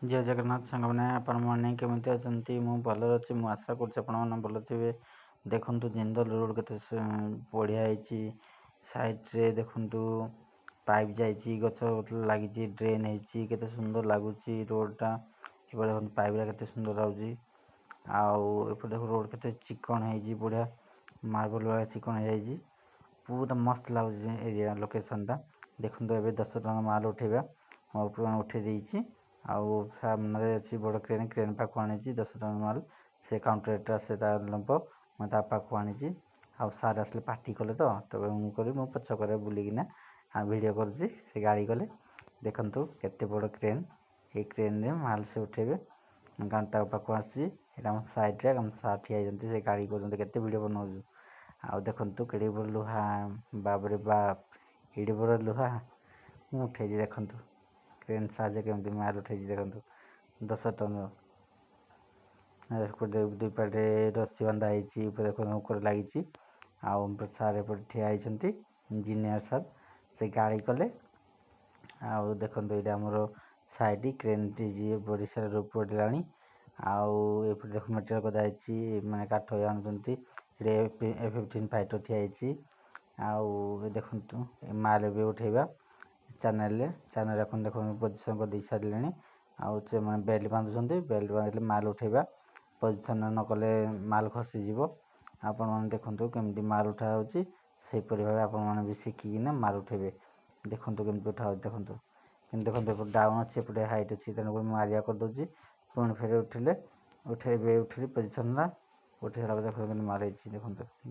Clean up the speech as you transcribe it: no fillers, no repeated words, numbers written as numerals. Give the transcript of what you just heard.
जय जगन्नाथ सांगने आपने केमी अच्छा मु भल अच्छी मुझे आशा कर भल थे। देखु जिंदल रोड के बढ़िया सैड्रे देखु पाइप जाइए गच लगी ड्रेन होते सुंदर लगुच रोडटा देखो पाइप के सुंदर लगे आउ देखो रोड के चिकन है बढ़िया मार्बल वाला चिकन है पूरा मस्त लगुच एरिया लोकेशन टा देखो 10 टका माल उठेगा उठे देती सामने अच्छी बड़ क्रेन क्रेन पाक आनी 10 टका माल से काउंटर से नब मैं पाक आनी सार आसले पार्टी कले तो मुझे पछक बुलिकिना भिड कर गाड़ी कले देखु केते बड़ क्रेन ये क्रेन रे माल से उठेबे गांता पाक आसी सैड्रे सार ठिया से गाड़ी करते भिड बनाऊ आ देखु केड़े बड़ लुहा बाबरे बाप एडे बड़ लुहा उठे देखु क्रेन साजे केमती माल उठे देखु 10 टन दुई पाटे रस्सी बंधा देखो लगी सार ठिया इंजीनियर सार से गाड़ी कले देखो ये आमर साइड क्रेन टी बड़ी सारा रूप पड़ा आउ देख मेटेरियल कदा मैंने काठ आनुंट F-15 फाइटर ठिया देखु माल भी उठेगा चैनल देखो पोजिशन कर दे सारे बेल्ट बांधुंट बेल्ट बांधे माल उठेगा पोजिशन न कले माल खसीज आपण मैंने देखु केमती माल उठा होपरी भाव आप शिखिकी माल उठेबे देखु केमती उठा देखु कि देखो डाउन अच्छे एपटे हाइट अच्छी तेणुक मारिया करदे पुणी फेर उठिले उठे पोजिशन उठे देख माल देखो।